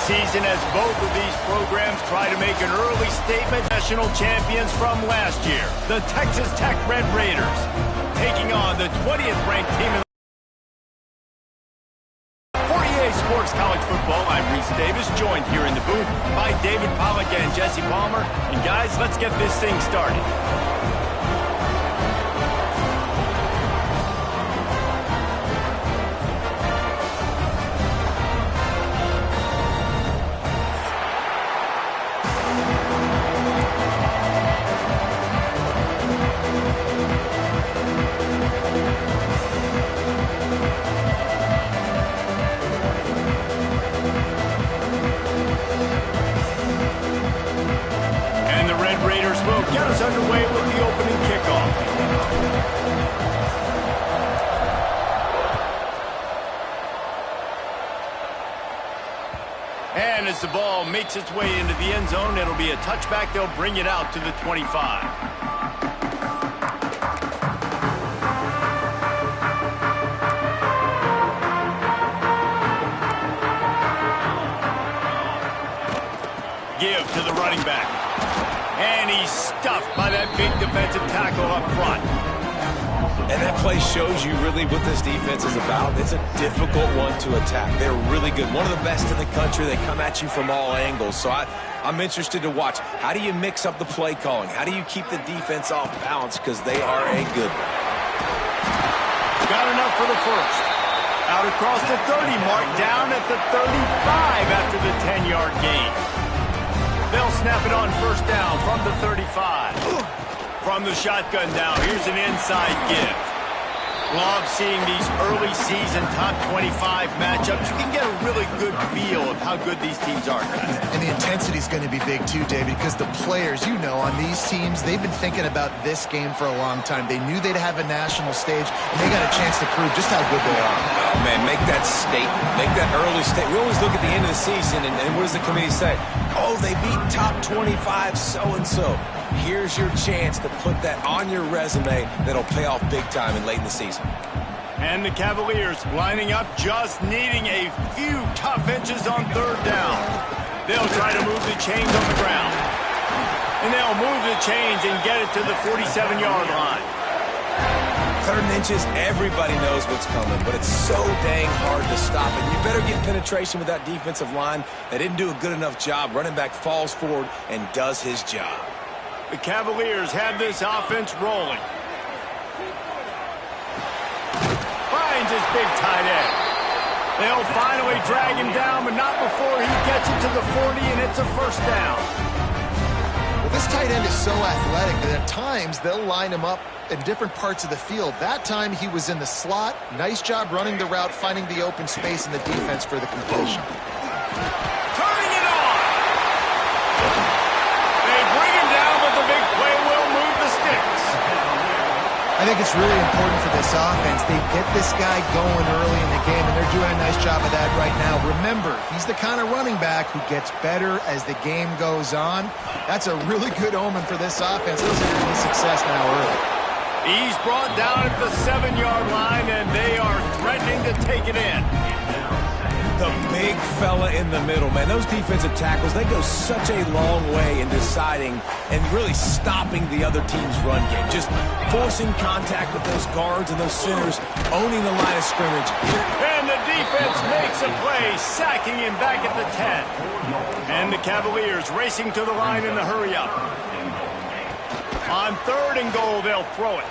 season as both of these programs try to make an early statement. National champions from last year, the Texas Tech Red Raiders, taking on the 20th ranked team in Sports College Football. I'm Reese Davis, joined here in the booth by David Pollack and Jesse Palmer. And guys, let's get this thing started. Get us underway with the opening kickoff. And as the ball makes its way into the end zone, it'll be a touchback. They'll bring it out to the 25. Give to the running back. And he's stuffed by that big defensive tackle up front. And that play shows you really what this defense is about. It's a difficult one to attack. They're really good. One of the best in the country. They come at you from all angles. So I'm interested to watch. How do you mix up the play calling? How do you keep the defense off balance? Because they are a good one. Got enough for the first. Out across the 30 mark, down at the 35 after the 10-yard gain. They'll snap it on first down from the 35. From the shotgun now, here's an inside give. Love seeing these early season top 25 matchups. You can get a really good feel of how good these teams are, guys. And the intensity is going to be big too, David, because the players, on these teams, they've been thinking about this game for a long time. They knew they'd have a national stage, and they got a chance to prove just how good they are. Oh, man, make that statement. Make that early statement. We always look at the end of the season, and what does the committee say? Oh, they beat top 25 so-and-so. Here's your chance to put that on your resume that'll pay off big time and late in the season. And the Cavaliers lining up, just needing a few tough inches on third down. They'll try to move the chains on the ground. And they'll move the chains and get it to the 47-yard line. Third and inches, everybody knows what's coming, but it's so dang hard to stop it. You better get penetration with that defensive line. They didn't do a good enough job. Running back falls forward and does his job. The Cavaliers have this offense rolling. Finds his big tight end. They'll finally drag him down, but not before he gets it to the 40, and it's a first down. Well, this tight end is so athletic that at times they'll line him up in different parts of the field. That time he was in the slot. Nice job running the route, finding the open space in the defense for the completion. Turning it on! They bring him down, but the big play will move the sticks. I think it's really important for this offense. They get this guy going early in the game, and they're doing a nice job of that right now. Remember, he's the kind of running back who gets better as the game goes on. That's a really good omen for this offense. Those are the success now early. He's brought down at the 7-yard line, and they are threatening to take it in. The big fella in the middle, man. Those defensive tackles, they go such a long way in deciding and really stopping the other team's run game. Just forcing contact with those guards and those centers, owning the line of scrimmage. And the defense makes a play, sacking him back at the 10. And the Cavaliers racing to the line in the hurry-up. On third and goal, they'll throw it.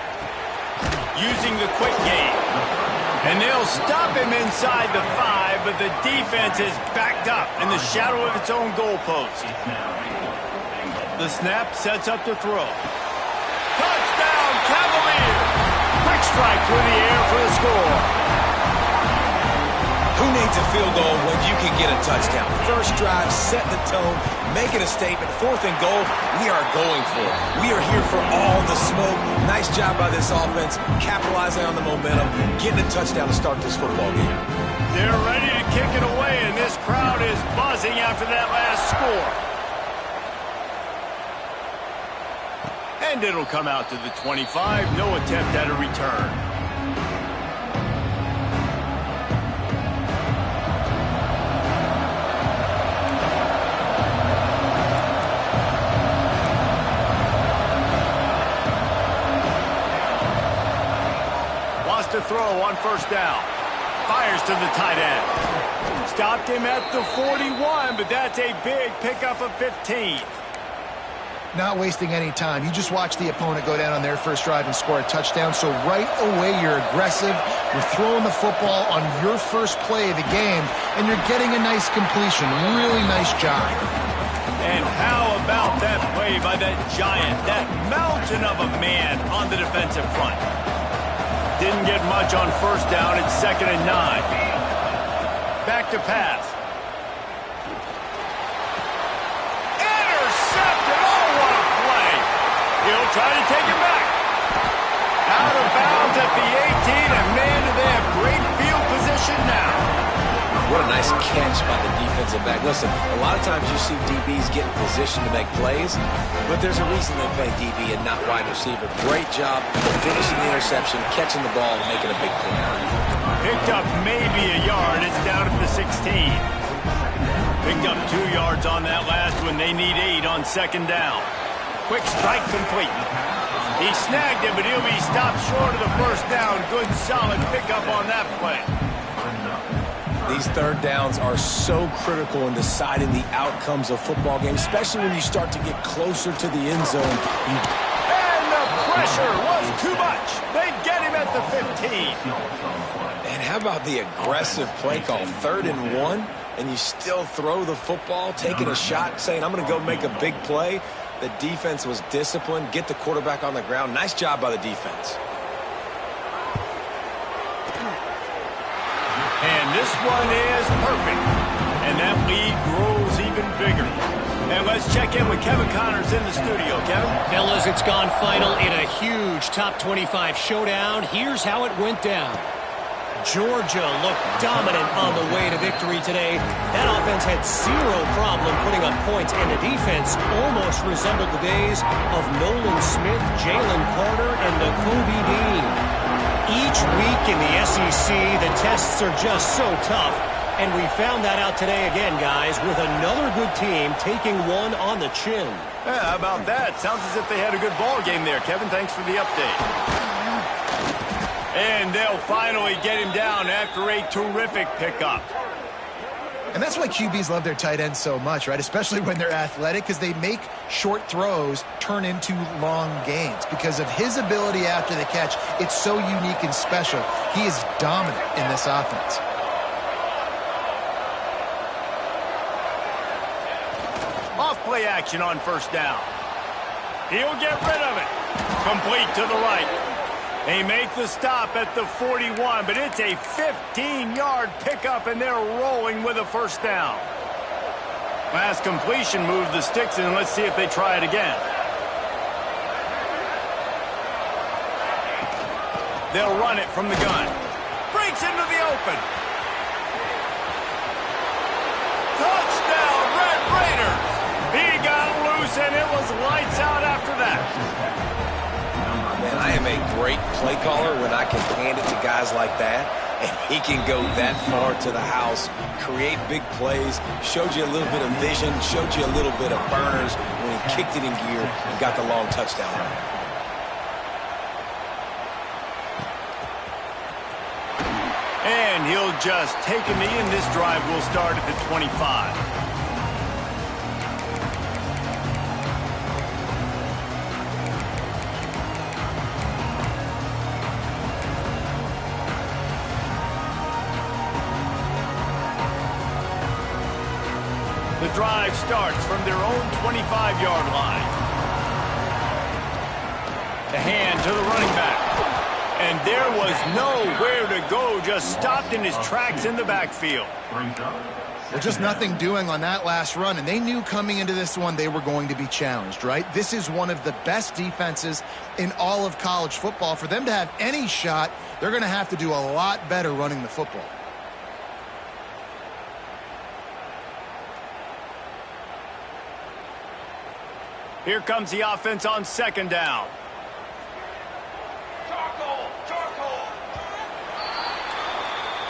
Using the quick game. And they'll stop him inside the 5, but the defense is backed up in the shadow of its own goalpost. The snap sets up to throw. Touchdown, Cavaliers! Quick strike through the air for the score. Who needs a field goal when you can get a touchdown? First drive, set the tone, making a statement. Fourth and goal, we are going for it. We are here for all the smoke. Nice job by this offense, capitalizing on the momentum, getting a touchdown to start this football game. They're ready to kick it away, and this crowd is buzzing after that last score. And it'll come out to the 25. No attempt at a return. throw on first down. Fires to the tight end. Stopped him at the 41, but that's a big pickup of 15. Not wasting any time. You just watch the opponent go down on their first drive and score a touchdown. So right away, you're aggressive. You're throwing the football on your first play of the game, and you're getting a nice completion. Really nice job. And how about that play by that giant, that mountain of a man on the defensive front? Didn't get much on first down. It's 2nd and 9. Back to pass. Intercepted. Oh, what a play. He'll try to take it back. Out of bounds at the 18, and man, do they have great field position now. What a nice catch by the defensive back. Listen, a lot of times you see DBs get in position to make plays, but there's a reason they play DB and not wide receiver. Great job finishing the interception, catching the ball, and making a big play. Picked up maybe a yard. It's down at the 16. Picked up 2 yards on that last one. They need 8 on 2nd down. Quick strike complete. He snagged it, but he'll be stopped short of the first down. Good, solid pickup on that play. These third downs are so critical in deciding the outcomes of football games, especially when you start to get closer to the end zone. And the pressure was too much. They get him at the 15. And how about the aggressive play call? 3rd and 1, and you still throw the football, taking a shot, saying, I'm going to go make a big play. The defense was disciplined, get the quarterback on the ground. Nice job by the defense. And this one is perfect. And that lead grows even bigger. And let's check in with Kevin Connors in the studio. Kevin? Fellas, it's gone final in a huge top 25 showdown. Here's how it went down. Georgia looked dominant on the way to victory today. That offense had zero problem putting up points, and the defense almost resembled the days of Nolan Smith, Jalen Carter, and Nakobe Dean. Each week in the SEC, the tests are just so tough, and we found that out today again, guys, with another good team taking one on the chin. Yeah, how about that? Sounds as if they had a good ball game there, Kevin. Thanks for the update. And they'll finally get him down after a terrific pickup. And that's why QBs love their tight ends so much, right? Especially when they're athletic, because they make short throws turn into long gains. Because of his ability after the catch, it's so unique and special. He is dominant in this offense. Off play action on first down. He'll get rid of it. Complete to the right. They make the stop at the 41, but it's a 15-yard pickup, and they're rolling with a first down. Last completion moved the sticks, and let's see if they try it again. They'll run it from the gun. Breaks into the open. Touchdown, Red Raiders! He got loose, and it was lights out after that. Man, I am a great play caller when I can hand it to guys like that, and he can go that far to the house, create big plays, showed you a little bit of vision, showed you a little bit of burners when he kicked it in gear and got the long touchdown run. And he'll just take a knee, and this drive will start at the 25. The drive starts from their own 25-yard line. The hand to the running back. And there was nowhere to go, just stopped in his tracks in the backfield. Well, just nothing doing on that last run, and they knew coming into this one they were going to be challenged, right? This is one of the best defenses in all of college football. For them to have any shot, they're going to have to do a lot better running the football. Here comes the offense on second down.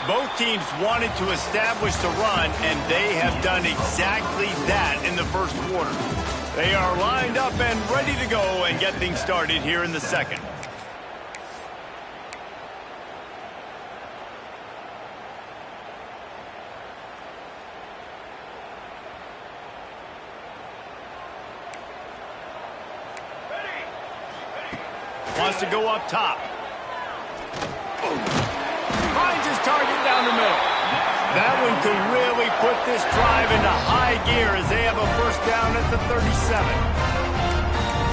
Both teams wanted to establish the run, and they have done exactly that in the first quarter. They are lined up and ready to go and get things started here in the second. Wants to go up top. Finds his target down the middle. That one could really put this drive into high gear as they have a first down at the 37.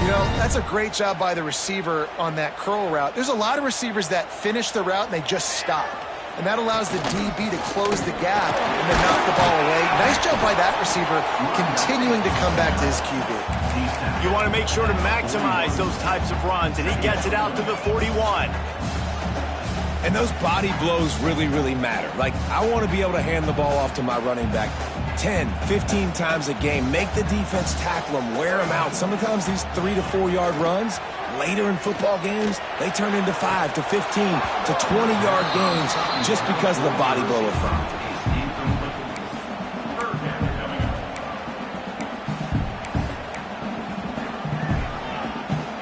You know, that's a great job by the receiver on that curl route. There's a lot of receivers that finish the route and they just stop. And that allows the DB to close the gap and then knock the ball away. Nice job by that receiver continuing to come back to his QB. You want to make sure to maximize those types of runs, and he gets it out to the 41. And those body blows really, really matter. Like, I want to be able to hand the ball off to my running back 10, 15 times a game. Make the defense tackle them, wear them out. Sometimes these 3 to 4 yard runs, later in football games, they turn into 5 to 15 to 20 yard gains just because of the body blow effect.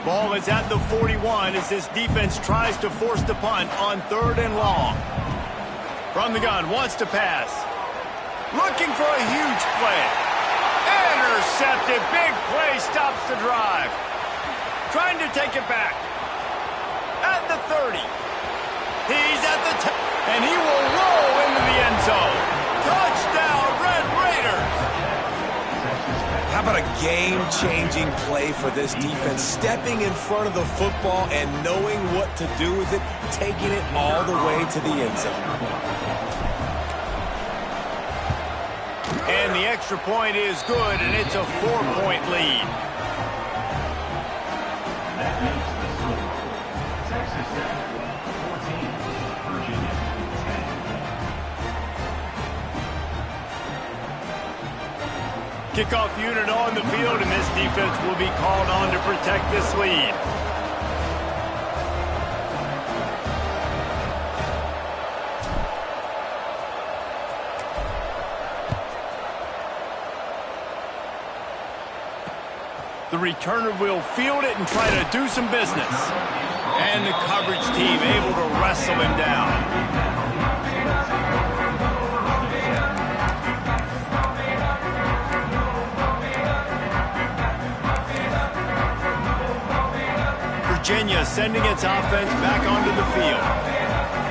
Ball is at the 41 as this defense tries to force the punt on 3rd and long. From the gun, wants to pass. Looking for a huge play. Intercepted. Big play stops the drive. Trying to take it back. At the 30. He's at the 10. And he will roll into the end zone. Touchdown, Red Raiders. How about a game-changing play for this defense? Stepping in front of the football and knowing what to do with it, taking it all the way to the end zone. And the extra point is good, and it's a 4-point lead. Kickoff unit on the field, and this defense will be called on to protect this lead. The returner will field it and try to do some business. And the coverage team able to wrestle him down. Virginia sending its offense back onto the field.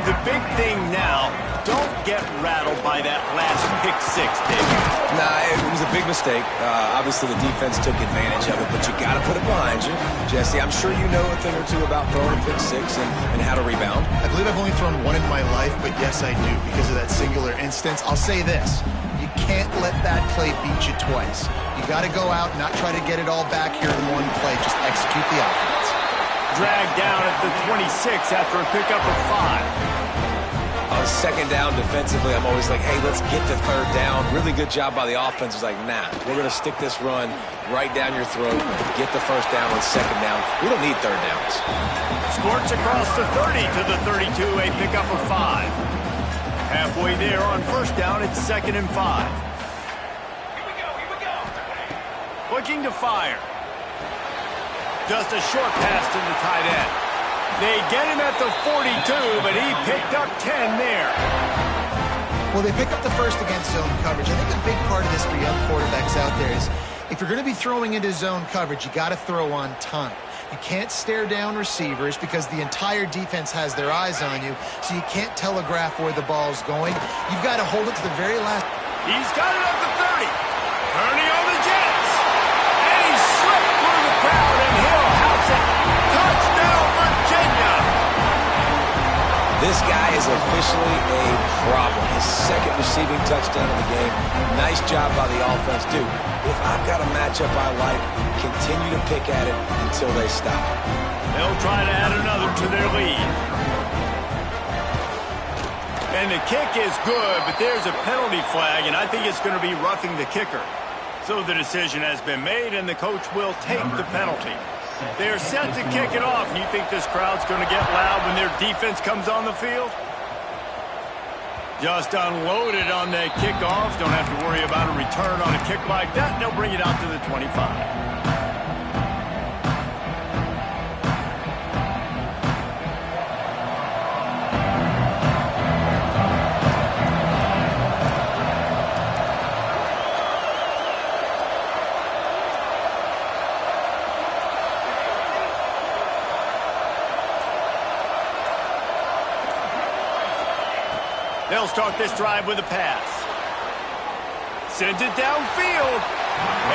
The big thing now, don't get rattled by that last pick six, David. Nah, it was a big mistake. Obviously, the defense took advantage of it, but you got to put it behind you. Jesse, I'm sure you know a thing or two about throwing a pick six and how to rebound. I believe I've only thrown one in my life, but yes, I do because of that singular instance. I'll say this. You can't let that play beat you twice. You got to go out and not try to get it all back here in one play. Just execute the offense. Dragged down at the 26 after a pickup of 5. On 2nd down defensively, I'm always like, hey, let's get to 3rd down. Really good job by the offense. It's like, nah, we're going to stick this run right down your throat, get the 1st down on 2nd down. We don't need 3rd downs. Squirts across the 30 to the 32, a pickup of 5. Halfway there on 1st down, it's 2nd and 5. Here we go. Looking to fire. Just a short pass to the tight end. They get him at the 42, but he picked up 10 there. Well, they pick up the first against zone coverage. I think a big part of this for young quarterbacks out there is if you're going to be throwing into zone coverage, you got to throw on time. You can't stare down receivers because the entire defense has their eyes on you, so you can't telegraph where the ball's going. You've got to hold it to the very last. He's got it at the 30. Turning on the Jets. And he slipped through the crowd, and he'll house it. Touchdown, Virginia. This guy is officially a problem. His 2nd receiving touchdown of the game. Nice job by the offense. Dude, if I've got a matchup I like, continue to pick at it until they stop. They'll try to add another to their lead. And the kick is good, but there's a penalty flag, and I think it's going to be roughing the kicker. So the decision has been made, and the coach will take the penalty. They're set to kick it off. You think this crowd's going to get loud when their defense comes on the field? Just unloaded on that kickoff. Don't have to worry about a return on a kick like that. They'll bring it out to the 25. They'll start this drive with a pass. Sends it downfield.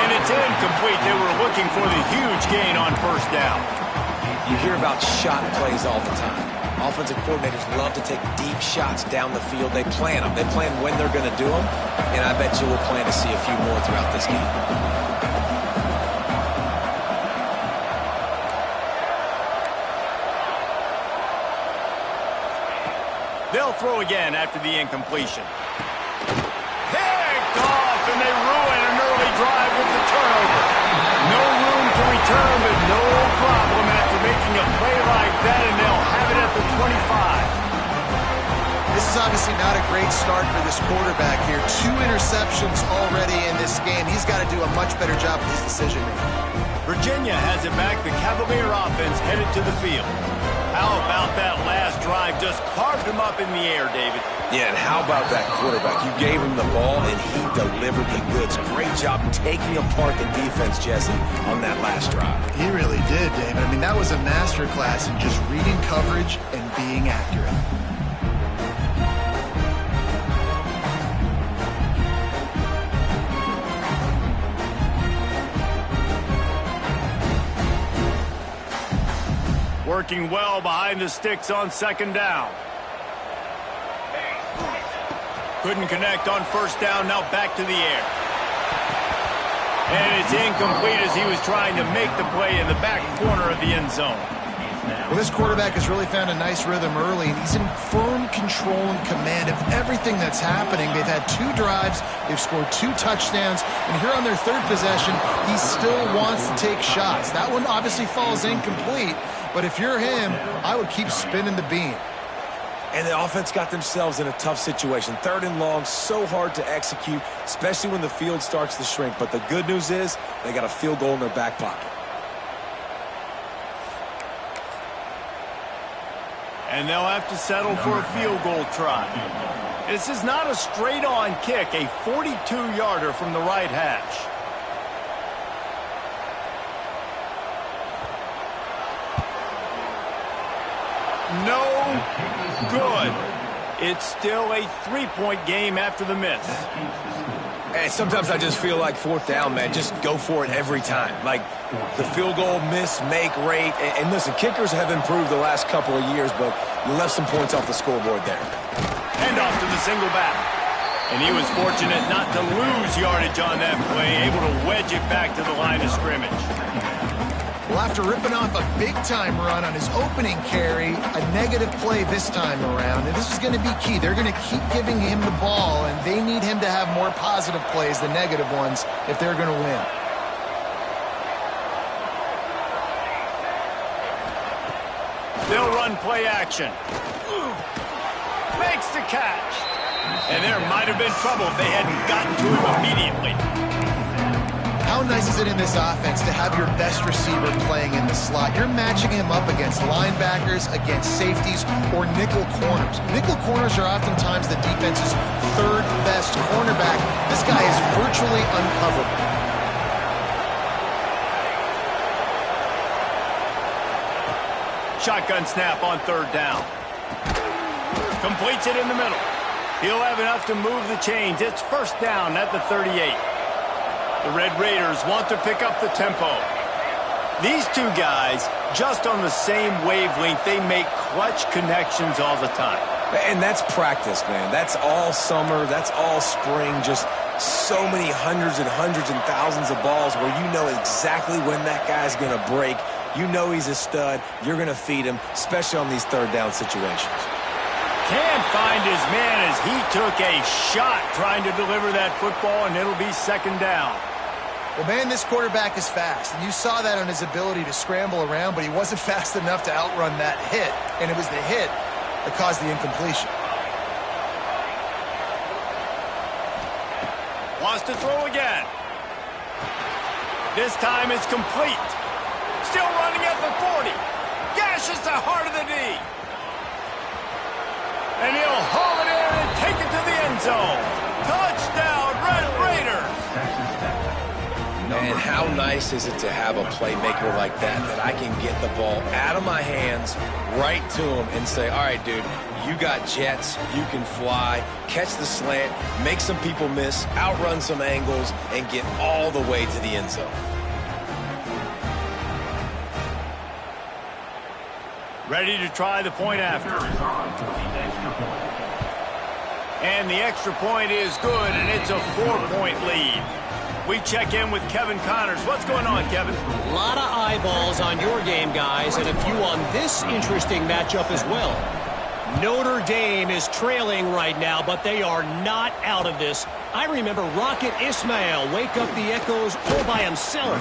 And it's incomplete. They were looking for the huge gain on first down. You hear about shot plays all the time. Offensive coordinators love to take deep shots down the field. They plan them. They plan when they're going to do them. And I bet you we'll plan to see a few more throughout this game. They'll throw again after the incompletion. Picked off, and they ruin an early drive with the turnover. No room to return, but no problem after making a play like that, and they'll have it at the 25. This is obviously not a great start for this quarterback here. 2 interceptions already in this game. He's got to do a much better job with his decision-making. Virginia has it back. The Cavalier offense headed to the field. How about that last drive? Just carved him up in the air, David. Yeah, and how about that quarterback? You gave him the ball, and he delivered the goods. Great job taking apart the defense, Jesse, on that last drive. He really did, David. I mean, that was a masterclass in just reading coverage and being accurate. Working well behind the sticks on second down. Couldn't connect on first down, now back to the air. And it's incomplete as he was trying to make the play in the back corner of the end zone. Well, this quarterback has really found a nice rhythm early, and he's in firm control and command of everything that's happening. They've had 2 drives, they've scored 2 touchdowns, and here on their 3rd possession, he still wants to take shots. That one obviously falls incomplete, but if you're him, I would keep spinning the beam. And the offense got themselves in a tough situation. 3rd and long, so hard to execute, especially when the field starts to shrink. But the good news is they got a field goal in their back pocket. And they'll have to settle for a field goal try. This is not a straight-on kick, a 42-yarder from the right hash. No good. It's still a 3-point game after the miss. And sometimes I just feel like 4th down, man. Just go for it every time. Like the field goal miss, make rate. And listen, kickers have improved the last couple of years, but you left some points off the scoreboard there. Hand off to the single back. And he was fortunate not to lose yardage on that play, able to wedge it back to the line of scrimmage. Well, after ripping off a big-time run on his opening carry, a negative play this time around, and this is going to be key. They're going to keep giving him the ball, and they need him to have more positive plays than negative ones if they're going to win. They'll run play action. Makes the catch. And there might have been trouble if they hadn't gotten to him immediately. How nice is it in this offense to have your best receiver playing in the slot? You're matching him up against linebackers, against safeties, or nickel corners. Nickel corners are oftentimes the defense's 3rd best cornerback. This guy is virtually uncoverable. Shotgun snap on 3rd down. Completes it in the middle. He'll have enough to move the chains. It's first down at the 38. The Red Raiders want to pick up the tempo. These 2 guys, just on the same wavelength, they make clutch connections all the time. And that's practice, man. That's all summer. That's all spring. Just so many hundreds and thousands of balls where you know exactly when that guy's going to break. You know he's a stud. You're going to feed him, especially on these 3rd down situations. Can't find his man as he took a shot trying to deliver that football, and it'll be 2nd down. Well, man, this quarterback is fast, and you saw that on his ability to scramble around, but he wasn't fast enough to outrun that hit, and it was the hit that caused the incompletion. Wants to throw again. This time it's complete. Still running at the 40. Gashes the heart of the D. And he'll haul it in and take it to the end zone. Touchdown, Red Raiders. And how nice is it to have a playmaker like that I can get the ball out of my hands right to him and say, all right, dude, You got jets, you can fly, catch the slant, make some people miss, outrun some angles, and get all the way to the end zone. Ready to try the point after. And the extra point is good, and it's a 4-point lead. We check in with Kevin Connors. What's going on, Kevin? A lot of eyeballs on your game, guys, and a few on this interesting matchup as well. Notre Dame is trailing right now, but they are not out of this. I remember Rocket Ismail wake up the echoes all by himself.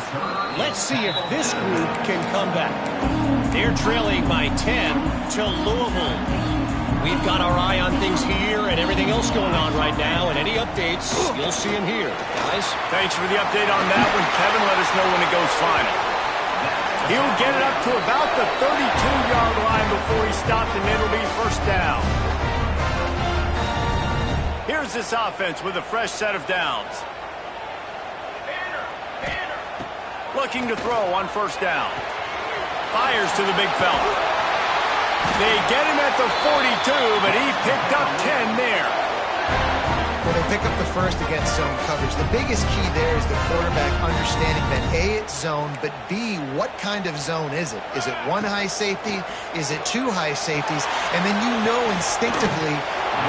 Let's see if this group can come back. They're trailing by 10 to Louisville. We've got our eye on things here and everything else going on right now, and any updates, you'll see them here. Guys? Thanks for the update on that one, Kevin. Let us know when it goes final. He'll get it up to about the 32-yard line before he stopped, and it'll be first down. Here's this offense with a fresh set of downs. Looking to throw on first down. Fires to the big fella. They get him at the 42, but he picked up 10 there. Well, they pick up the first against zone coverage. The biggest key there is the quarterback understanding that A, it's zone, but B, what kind of zone is it? Is it one high safety? Is it two high safeties? And then you know instinctively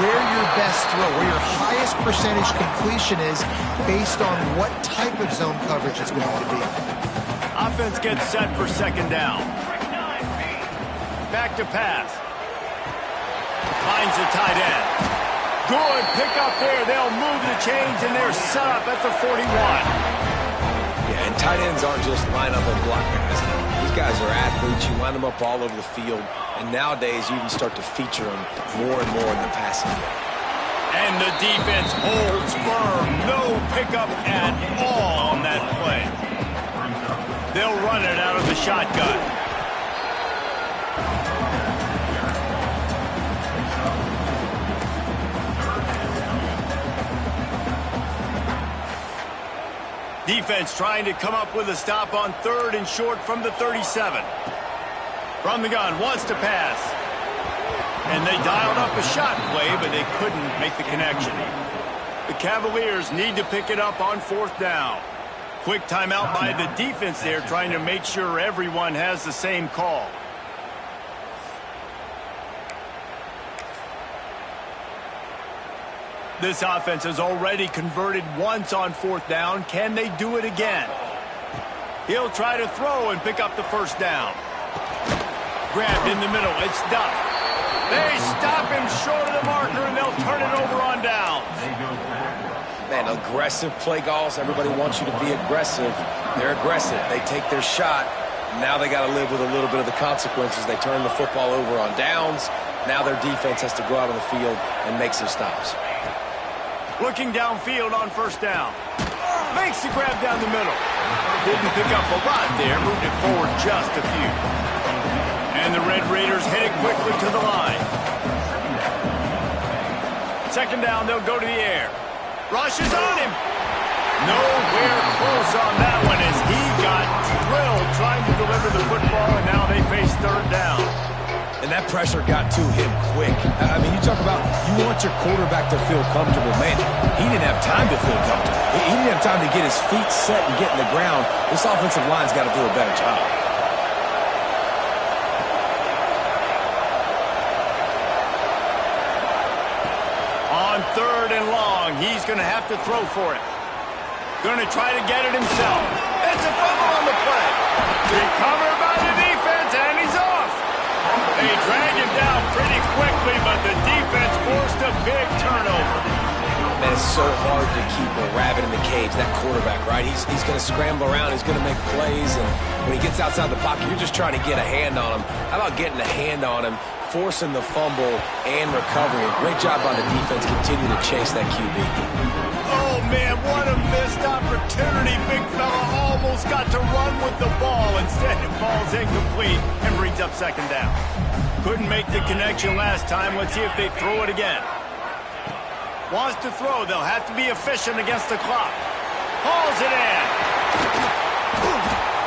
where your best throw, where your highest percentage completion is based on what type of zone coverage it's going to be. Offense gets set for second down. Back to pass. Finds the tight end. Good pickup there. They'll move the chains, and they're set up at the 41. Yeah, and tight ends aren't just line up and block guys. These guys are athletes. You line them up all over the field. And nowadays, you even start to feature them more and more in the passing game. And the defense holds firm. No pickup at all on that play. They'll run it out of the shotgun. Defense trying to come up with a stop on third and short from the 37. From the gun, wants to pass. And they dialed up a shot play, but they couldn't make the connection. The Cavaliers need to pick it up on fourth down. Quick timeout by the defense there, trying to make sure everyone has the same call. This offense has already converted once on fourth down. Can they do it again? He'll try to throw and pick up the first down. Grabbed in the middle. It's Duff. They stop him short of the marker, and they'll turn it over on downs. Man, aggressive play calls. Everybody wants you to be aggressive. They're aggressive. They take their shot. Now they got to live with a little bit of the consequences. They turn the football over on downs. Now their defense has to go out on the field and make some stops. Looking downfield on first down. Makes the grab down the middle. Didn't pick up a lot there. Moved it forward just a few. And the Red Raiders headed quickly to the line. Second down, they'll go to the air. Rush is on him. Nowhere close on that one as he got drilled trying to deliver the football, and now they face third down. And that pressure got to him quick. I mean, you talk about you want your quarterback to feel comfortable. Man, he didn't have time to feel comfortable. He didn't have time to get his feet set and get in the ground. This offensive line's got to do a better job. On third and long, he's going to have to throw for it. Going to try to get it himself. It's a fumble on the play. Recovered by the defense, and he's off. They drag him down pretty quickly, but the defense forced a big turnover. Man, it's so hard to keep a rabbit in the cage, that quarterback, right? He's going to scramble around, he's going to make plays, and when he gets outside the pocket, you're just trying to get a hand on him. How about getting a hand on him, forcing the fumble and recovery? A great job by the defense, continue to chase that QB. Oh, man, what a missed opportunity. Big fella almost got to run with the ball. Instead, it falls incomplete and brings up second down. Couldn't make the connection last time. Let's see if they throw it again. Wants to throw. They'll have to be efficient against the clock. Hauls it in.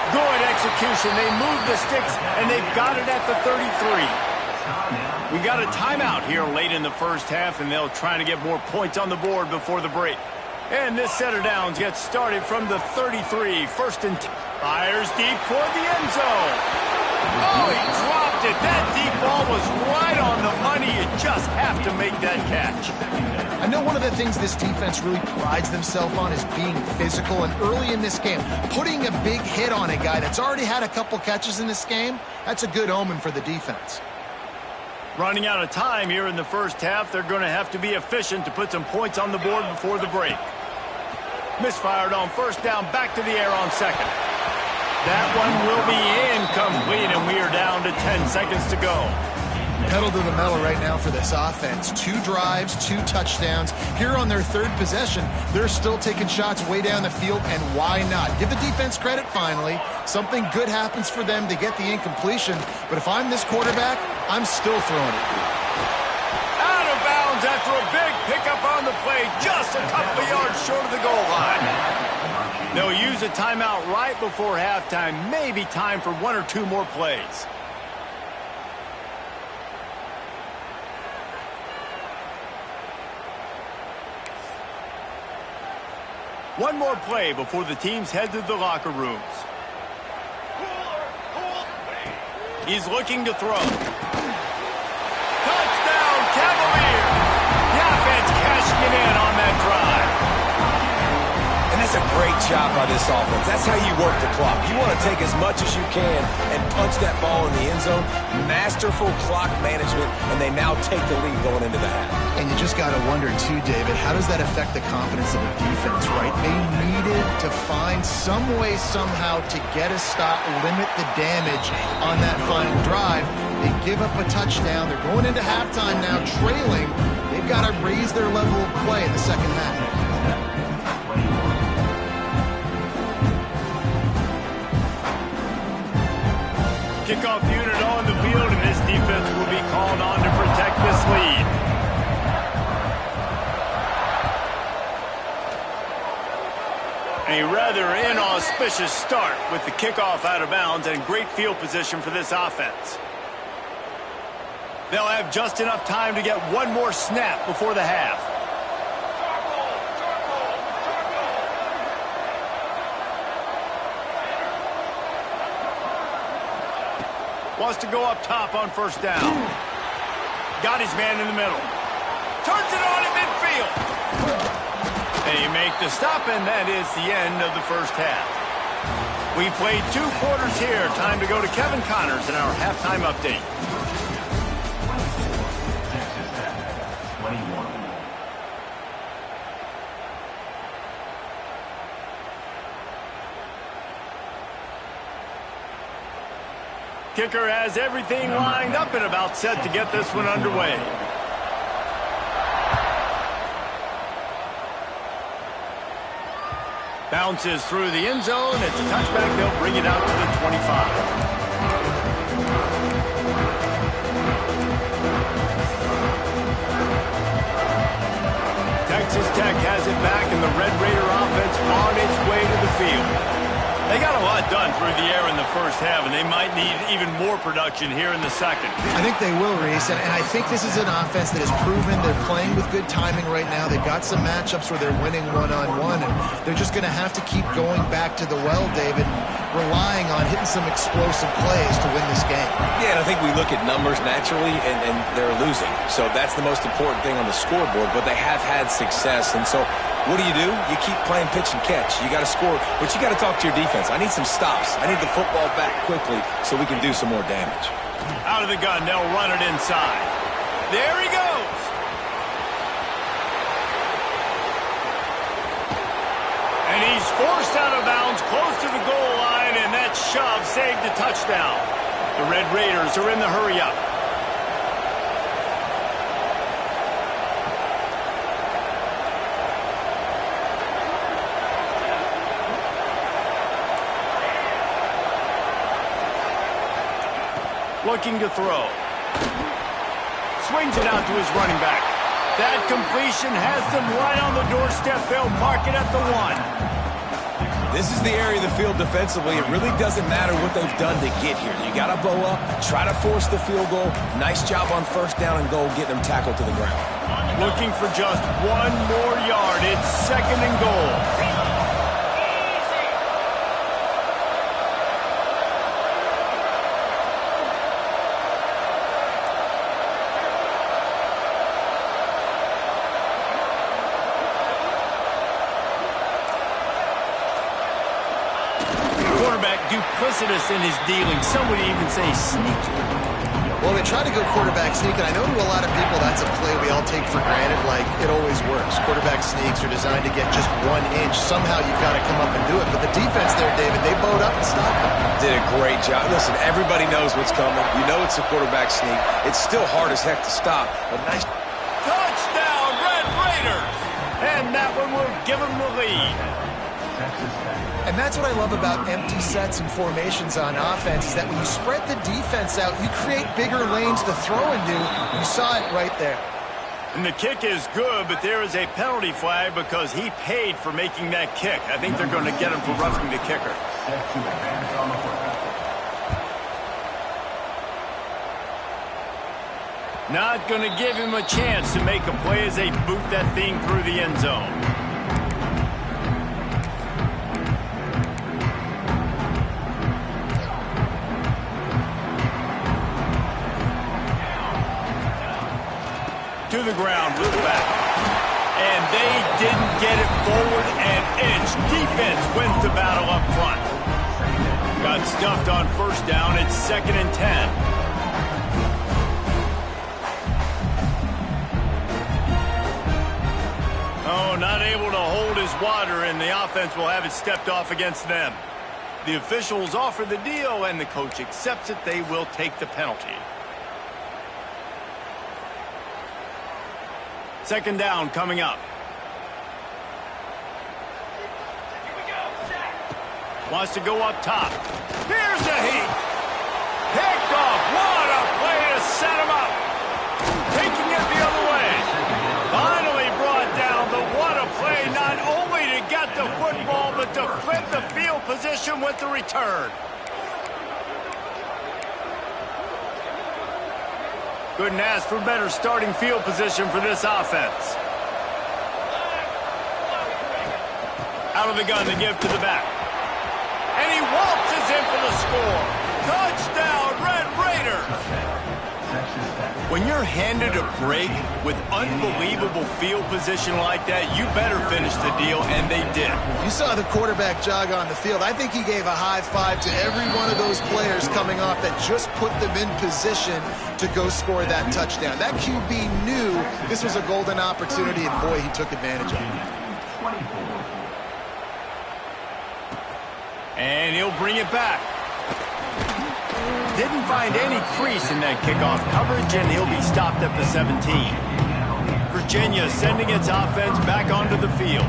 Good execution. They move the sticks, and they've got it at the 33. We got a timeout here late in the first half, and they'll try to get more points on the board before the break. And this set of downs gets started from the 33, first and 10. Fires deep toward the end zone. Oh, he dropped it. That deep ball was right on the money. You just have to make that catch. I know one of the things this defense really prides themselves on is being physical, and early in this game, putting a big hit on a guy that's already had a couple catches in this game, that's a good omen for the defense. Running out of time here in the first half, they're going to have to be efficient to put some points on the board before the break. Misfired on first down, back to the air on second. That one will be incomplete, and we are down to 10 seconds to go. Pedal to the metal right now for this offense. 2 drives, 2 touchdowns. Here on their third possession, they're still taking shots way down the field, and why not? Give the defense credit finally. Something good happens for them to get the incompletion, but if I'm this quarterback, I'm still throwing it. Out of bounds after a big pickup on the play, just a couple of yards short of the goal line. They'll use a timeout right before halftime, maybe time for 1 or 2 more plays. One more play before the teams head to the locker rooms. He's looking to throw. Touchdown, Cavaliers! The offense cashing it in on that drive. And that's a great job by this offense. That's how you work the clock. You want to take as much as you can and punch that ball in the end zone. Masterful clock management, and they now take the lead going into the half. And you just got to wonder, too, David, how does that affect the confidence of the defense, right? They needed to find some way, somehow, to get a stop, limit the damage on that final drive. They give up a touchdown. They're going into halftime now, trailing. They've got to raise their level of play in the second half. Kickoff unit on the field, and this defense will be called on to protect this lead. A rather inauspicious start with the kickoff out of bounds and great field position for this offense. They'll have just enough time to get one more snap before the half. Wants to go up top on first down. Got his man in the middle. Turns it on at midfield. They make the stop, and that is the end of the first half. We've played 2 quarters here. Time to go to Kevin Connors in our halftime update. Kicker has everything lined up and about set to get this one underway. Bounces through the end zone. It's a touchback. They'll bring it out to the 25. Texas Tech has it back, and the Red Raider offense on its way to the field. They got a lot done through the air in the first half, and they might need even more production here in the second. I think they will, Reese, and I think this is an offense that has proven they're playing with good timing right now. They've got some matchups where they're winning one-on-one, and they're just going to have to keep going back to the well, David, and relying on hitting some explosive plays to win this game. Yeah, and I think we look at numbers naturally, and they're losing. So that's the most important thing on the scoreboard, but they have had success, and so what do? You keep playing pitch and catch. You got to score, but you got to talk to your defense. I need some stops. I need the football back quickly so we can do some more damage. Out of the gun, they'll run it inside. There he goes. And he's forced out of bounds close to the goal line, and that shove saved a touchdown. The Red Raiders are in the hurry-up. Looking to throw. Swings it out to his running back. That completion has them right on the doorstep. They'll mark it at the 1. This is the area of the field defensively. It really doesn't matter what they've done to get here. You got to bow up, try to force the field goal. Nice job on first down and goal, getting them tackled to the ground. Looking for just one more yard. It's 2nd and goal. Duplicitous in his dealing. Some would even say sneaky. Well, they try to go quarterback sneak, and I know to a lot of people that's a play we all take for granted, like it always works. Quarterback sneaks are designed to get just 1 inch. Somehow you've got to come up and do it. But the defense there, David, they bowed up and stopped them. Did a great job. Listen, everybody knows what's coming. You know it's a quarterback sneak. It's still hard as heck to stop. But nice. Touchdown, Red Raiders! And that one will give them the lead. And that's what I love about empty sets and formations on offense, is that when you spread the defense out, you create bigger lanes to throw into. You saw it right there. And the kick is good, but there is a penalty flag because he paid for making that kick. I think they're going to get him for roughing the kicker. Not going to give him a chance to make a play as they boot that thing through the end zone. To the ground, with the back. And they didn't get it forward an inch. Defense wins the battle up front. Got stuffed on first down. It's 2nd and 10. Oh, not able to hold his water, and the offense will have it stepped off against them. The officials offer the deal, and the coach accepts it. They will take the penalty. 2nd down coming up. Wants to go up top. Here's a heat. Picked off. What a play to set him up. Taking it the other way. Finally brought down, but what a play, not only to get the football, but to flip the field position with the return. Couldn't ask for better starting field position for this offense. Out of the gun to give to the back. And he waltzes in for the score. Touchdown, Red Raiders! When you're handed a break with unbelievable field position like that, you better finish the deal, and they did. You saw the quarterback jog on the field. I think he gave a high five to every one of those players coming off that just put them in position to go score that touchdown. That QB knew this was a golden opportunity, and boy, he took advantage of it. And he'll bring it back. Didn't find any crease in that kickoff coverage, and he'll be stopped at the 17. Virginia sending its offense back onto the field.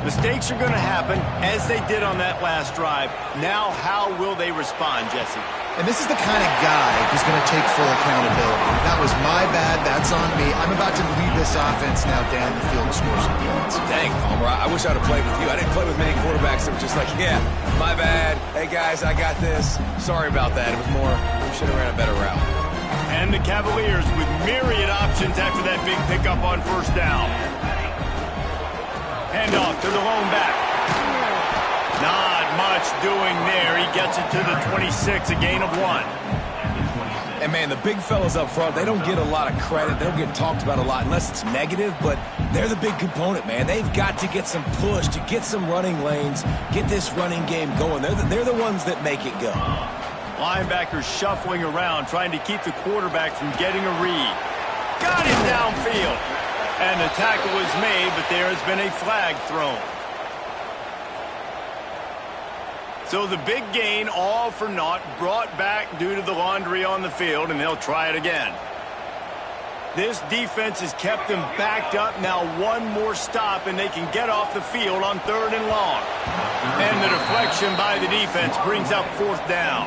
Mistakes are going to happen, as they did on that last drive. Now, how will they respond, Jesse? And this is the kind of guy who's going to take full accountability. That was my bad. That's on me. I'm about to lead this offense now down the field and score some points. Dang, Palmer, I wish I'd have played with you. I didn't play with many quarterbacks that were just like, yeah, my bad. Hey, guys, I got this. Sorry about that. It was more, we should have ran a better route. And the Cavaliers with myriad options after that big pickup on first down. Handoff to the lone back. Not much doing there. He gets it to the 26, a gain of 1. And, man, the big fellas up front, they don't get a lot of credit. They don't get talked about a lot unless it's negative, but they're the big component, man. They've got to get some push, to get some running lanes, get this running game going. They're the ones that make it go. Linebackers shuffling around, trying to keep the quarterback from getting a read. Got him downfield. And the tackle is made, but there has been a flag thrown. So the big gain, all for naught, brought back due to the laundry on the field, and they'll try it again. This defense has kept them backed up. Now one more stop, and they can get off the field on 3rd and long. And the deflection by the defense brings up 4th down.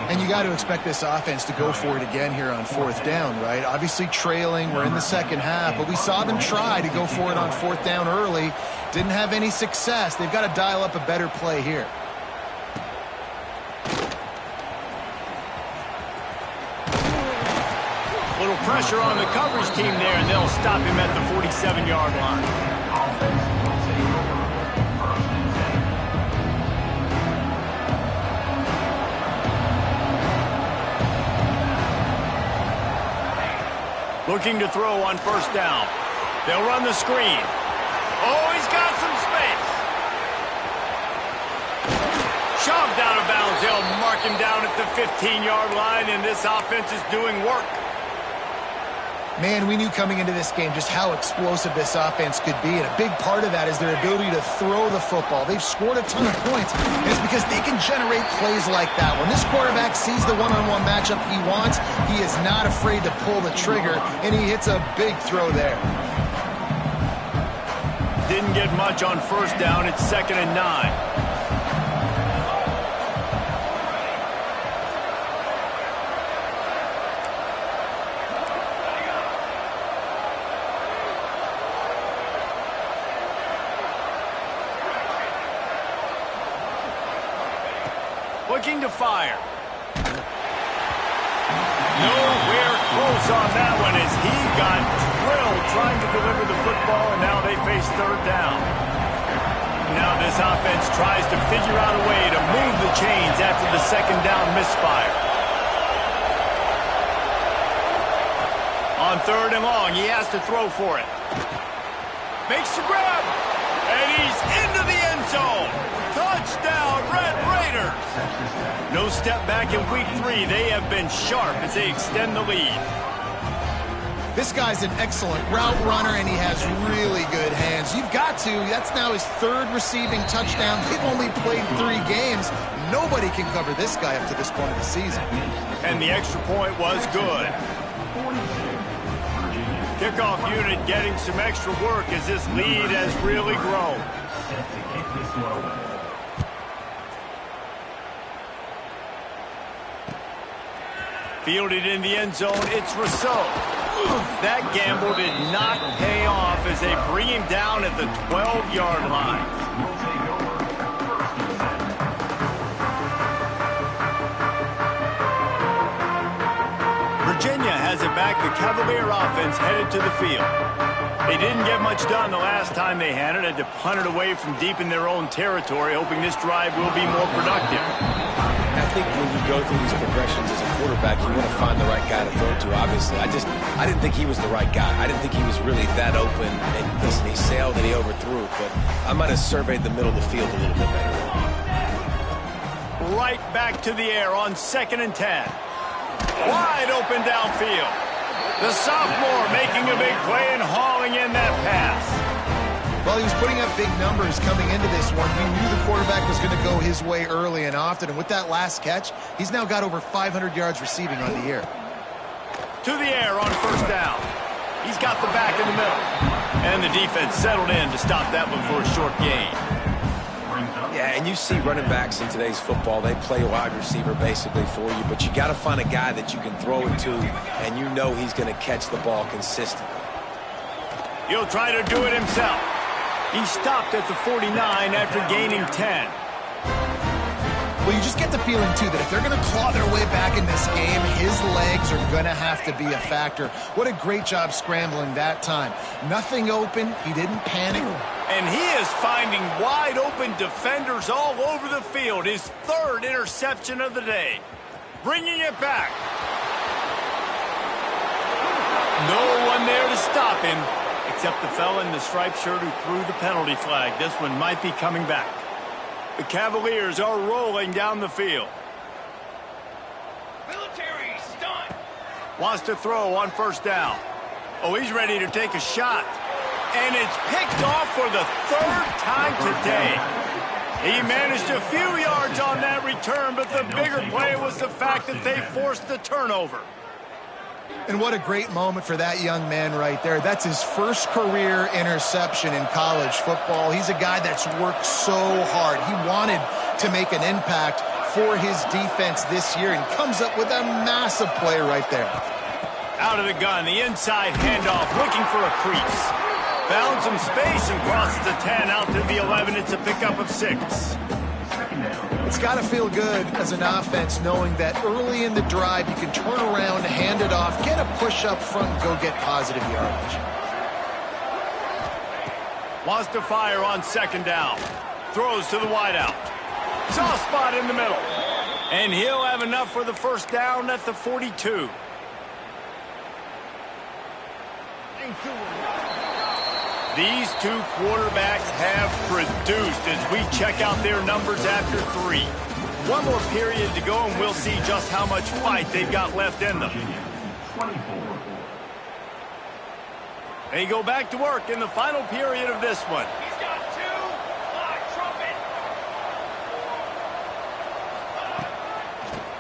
And you got to expect this offense to go for it again here on fourth down, right? Obviously trailing, we're in the second half, but we saw them try to go for it on fourth down early. Didn't have any success. They've got to dial up a better play here. Little pressure on the coverage team there, and they'll stop him at the 47-yard line. Looking to throw on first down. They'll run the screen. Oh, he's got some space. Shoved out of bounds. They'll mark him down at the 15-yard line, and this offense is doing work. Man, we knew coming into this game just how explosive this offense could be, and a big part of that is their ability to throw the football. They've scored a ton of points, and it's because they can generate plays like that. When this quarterback sees the one-on-one matchup he wants, he is not afraid to pull the trigger, and he hits a big throw there. Didn't get much on first down. It's 2nd and 9. Looking to fire. Nowhere close on that one as he got drilled trying to deliver the football, and now they face third down. Now this offense tries to figure out a way to move the chains after the second down misfire. On 3rd and long, he has to throw for it. Makes the grab, and he's into the end zone. Touchdown, Red Raiders! No step back in week 3. They have been sharp as they extend the lead. This guy's an excellent route runner, and he has really good hands. You've got to. That's now his 3rd receiving touchdown. They've only played 3 games. Nobody can cover this guy up to this point of the season. And the extra point was good. Kickoff unit getting some extra work as this lead has really grown. Fielded in the end zone, it's Rousseau. That gamble did not pay off as they bring him down at the 12-yard line. Virginia has it back. The Cavalier offense headed to the field. They didn't get much done the last time they had it. Had to punt it away from deep in their own territory, hoping this drive will be more productive. I think when you go through these progressions as a quarterback, you want to find the right guy to throw to, obviously. I didn't think he was the right guy. I didn't think he was really that open. And listen, he sailed and he overthrew it, but I might have surveyed the middle of the field a little bit better. Right back to the air on 2nd and 10. Wide open downfield. The sophomore making a big play and hauling in that pass. Well, he was putting up big numbers coming into this one. We knew the quarterback was going to go his way early and often. And with that last catch, he's now got over 500 yards receiving on the year. To the air on first down. He's got the back in the middle. And the defense settled in to stop that one for a short gain. Yeah, and you see running backs in today's football, they play wide receiver basically for you, but you got to find a guy that you can throw it to, and you know he's going to catch the ball consistently. He'll try to do it himself. He stopped at the 49 after gaining 10. Well, you just get the feeling, too, that if they're going to claw their way back in this game, his legs are going to have to be a factor. What a great job scrambling that time. Nothing open. He didn't panic. And he is finding wide-open defenders all over the field. His 3rd interception of the day. Bringing it back. No one there to stop him, except the fella in the striped shirt who threw the penalty flag. This one might be coming back. The Cavaliers are rolling down the field. Military stunt. Wants to throw on first down. Oh, he's ready to take a shot. And it's picked off for the 3rd time today. He managed a few yards on that return, but the bigger play was the fact that they forced the turnover. And what a great moment for that young man right there. That's his first career interception in college football. He's a guy that's worked so hard. He wanted to make an impact for his defense this year and comes up with a massive play right there. Out of the gun, the inside handoff, looking for a crease. Found some space and crosses the 10 out to the 11. It's a pickup of 6. It's got to feel good as an offense knowing that early in the drive you can turn around, hand it off, get a push up front, and go get positive yardage. Wants to fire on second down. Throws to the wideout. Soft spot in the middle. And he'll have enough for the first down at the 42. These two quarterbacks have produced as we check out their numbers after 3. One more period to go, and we'll see just how much fight they've got left in them. They go back to work in the final period of this one. He's got 2. Trumpet.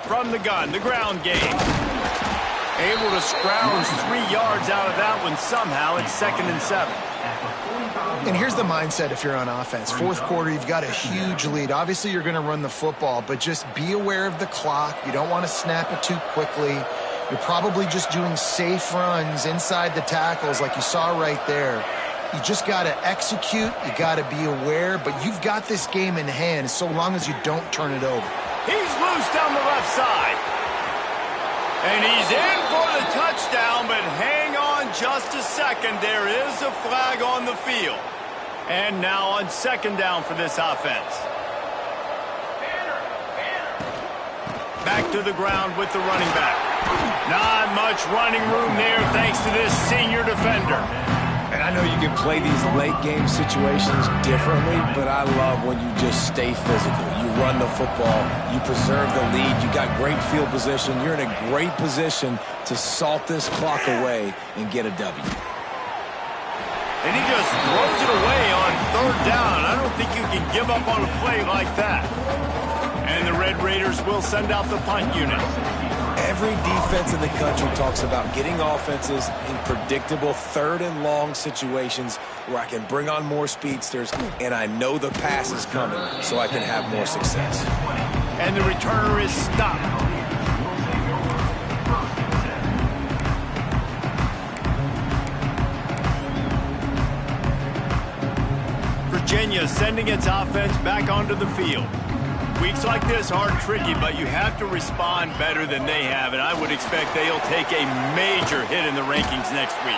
From the gun, the ground game. Able to scrounge 3 yards out of that one somehow. It's 2nd and 7. And here's the mindset if you're on offense. Fourth quarter, you've got a huge lead. Obviously, you're going to run the football, but just be aware of the clock. You don't want to snap it too quickly. You're probably just doing safe runs inside the tackles like you saw right there. You just got to execute. You got to be aware, but you've got this game in hand so long as you don't turn it over. He's loose down the left side. And he's in for the touchdown, but hang on just a second. There is a flag on the field. And now on second down for this offense. Back to the ground with the running back. Not much running room there thanks to this senior defender. And I know you can play these late game situations differently, but I love when you just stay physical. You run the football, you preserve the lead, you got great field position, you're in a great position to salt this clock away and get a W. And he just throws it away on third down. I don't think you can give up on a play like that. And the Red Raiders will send out the punt unit. Every defense in the country talks about getting offenses in predictable third and long situations where I can bring on more speedsters and I know the pass is coming so I can have more success. And the returner is stopped. Virginia sending its offense back onto the field. Weeks like this are tricky, but you have to respond better than they have, and I would expect they'll take a major hit in the rankings next week.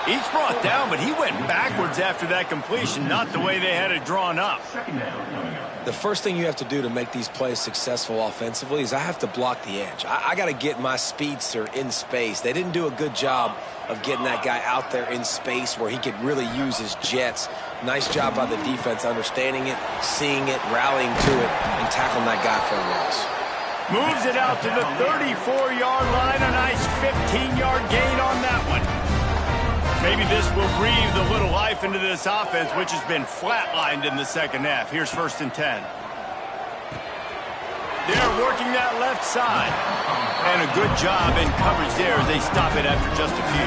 Each brought down, but he went backwards after that completion, not the way they had it drawn up. The first thing you have to do to make these plays successful offensively is I have to block the edge. I got to get my speedster in space. They didn't do a good job of getting that guy out there in space where he could really use his jets. Nice job by the defense understanding it, seeing it, rallying to it, and tackling that guy for a loss. Moves it out to the 34-yard line. A nice 15-yard gain on that one. Maybe this will breathe a little life into this offense, which has been flatlined in the second half. Here's 1st and 10. They're working that left side. And a good job in coverage there as they stop it after just a few.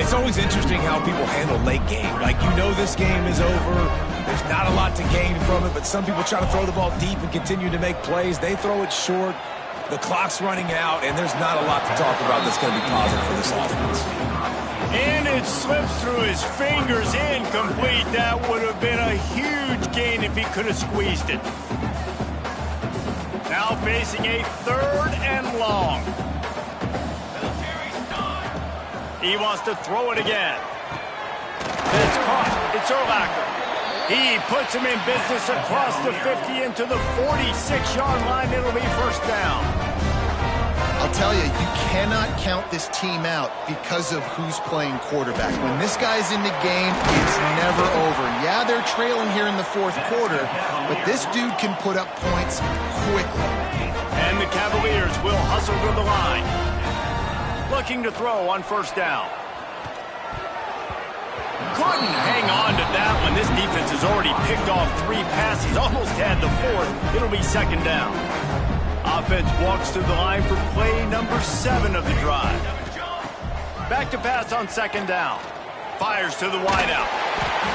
It's always interesting how people handle late game. Like, you know this game is over. There's not a lot to gain from it, but some people try to throw the ball deep and continue to make plays. They throw it short. The clock's running out, and there's not a lot to talk about that's going to be positive for this offense. And it slips through his fingers, incomplete. That would have been a huge gain if he could have squeezed it. Now facing a 3rd and long. He wants to throw it again. It's caught. It's Urlacher. He puts him in business across the 50 into the 46-yard line. It'll be first down. I'll tell you, you cannot count this team out because of who's playing quarterback. When this guy's in the game, it's never over. Yeah, they're trailing here in the fourth quarter, but this dude can put up points quickly. And the Cavaliers will hustle to the line. Looking to throw on first down. Couldn't hang on to that one. This defense has already picked off 3 passes, almost had the 4th. It'll be second down. Offense walks to the line for play number 7 of the drive. Back to pass on second down. Fires to the wideout.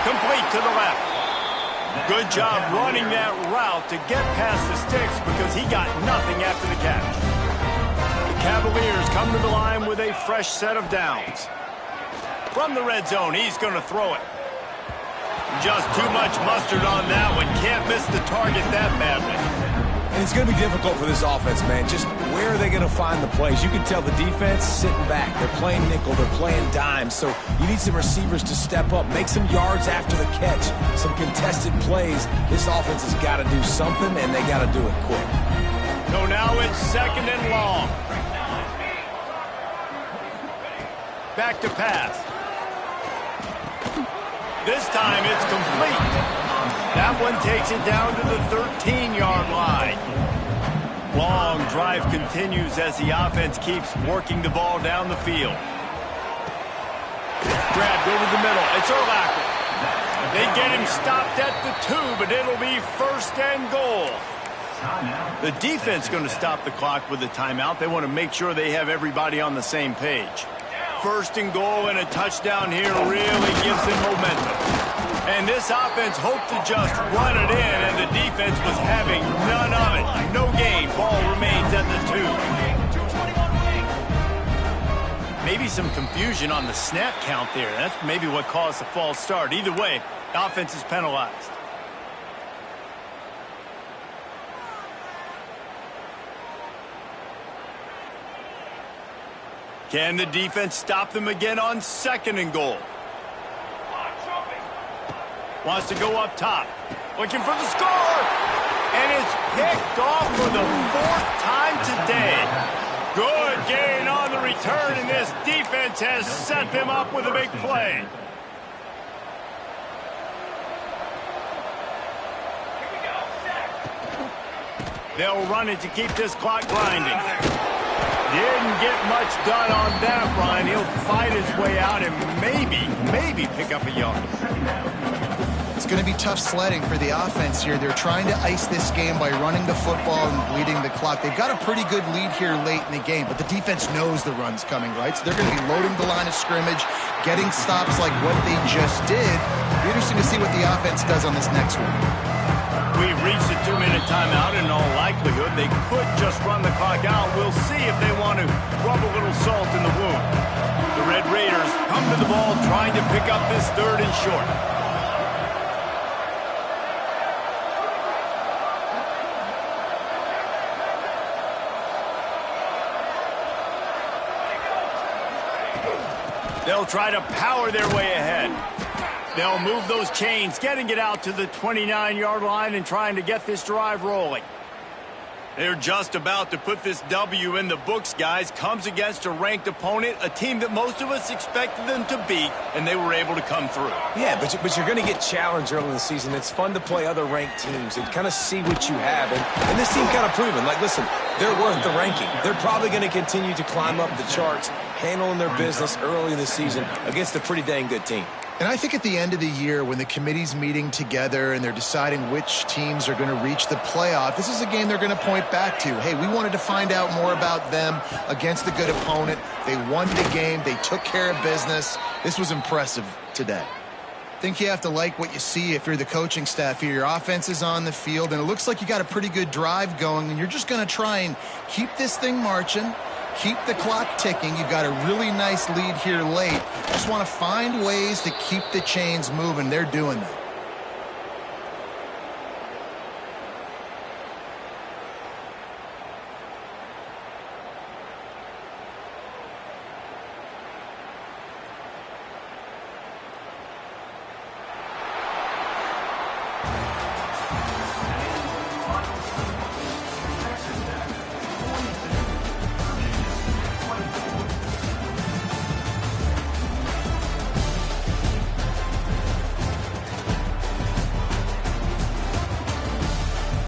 Complete to the left. Good job running that route to get past the sticks because he got nothing after the catch. The Cavaliers come to the line with a fresh set of downs. From the red zone, he's going to throw it. Just too much mustard on that one. Can't miss the target that badly. And it's going to be difficult for this offense, man. Just where are they going to find the plays? You can tell the defense sitting back. They're playing nickel. They're playing dime. So you need some receivers to step up, make some yards after the catch, some contested plays. This offense has got to do something, and they got to do it quick. So now it's 2nd and long. Back to pass. This time it's complete. That one takes it down to the 13-yard line. Long drive continues as the offense keeps working the ball down the field. Grabbed over the middle. It's Urlacher. They get him stopped at the 2, but it'll be 1st and goal. The defense going to stop the clock with a timeout. They want to make sure they have everybody on the same page. 1st and goal and a touchdown here really gives them momentum. And this offense hoped to just run it in, and the defense was having none of it. No gain. Ball remains at the 2. Maybe some confusion on the snap count there. That's maybe what caused the false start. Either way, the offense is penalized. Can the defense stop them again on 2nd and goal? Wants to go up top. Looking for the score. And it's picked off for the 4th time today. Good gain on the return, and this defense has set them up with a big play. They'll run it to keep this clock grinding. Didn't get much done on that run. He'll fight his way out and maybe pick up a yard. It's going to be tough sledding for the offense here. They're trying to ice this game by running the football and bleeding the clock. They've got a pretty good lead here late in the game, but the defense knows the run's coming, right? So they're going to be loading the line of scrimmage, getting stops like what they just did. It'll be interesting to see what the offense does on this next one. We've reached a 2-minute timeout. In all likelihood, they could just run the clock out. We'll see if they want to rub a little salt in the wound. The Red Raiders come to the ball trying to pick up this 3rd and short. They'll try to power their way ahead. They'll move those chains, getting it out to the 29-yard line and trying to get this drive rolling. They're just about to put this W in the books, guys. Comes against a ranked opponent, a team that most of us expected them to beat, and they were able to come through. Yeah, but you're going to get challenged early in the season. It's fun to play other ranked teams and kind of see what you have. And this team kind of proven, like, listen, they're worth the ranking. They're probably going to continue to climb up the charts, handling their business early in the season against a pretty dang good team. And I think at the end of the year, when the committee's meeting together and they're deciding which teams are going to reach the playoff, this is a game they're going to point back to. Hey, we wanted to find out more about them against a good opponent. They won the game. They took care of business. This was impressive today. I think you have to like what you see if you're the coaching staff here. Your offense is on the field, and it looks like you got a pretty good drive going, and you're just going to try and keep this thing marching. Keep the clock ticking. You've got a really nice lead here late. Just want to find ways to keep the chains moving. They're doing that.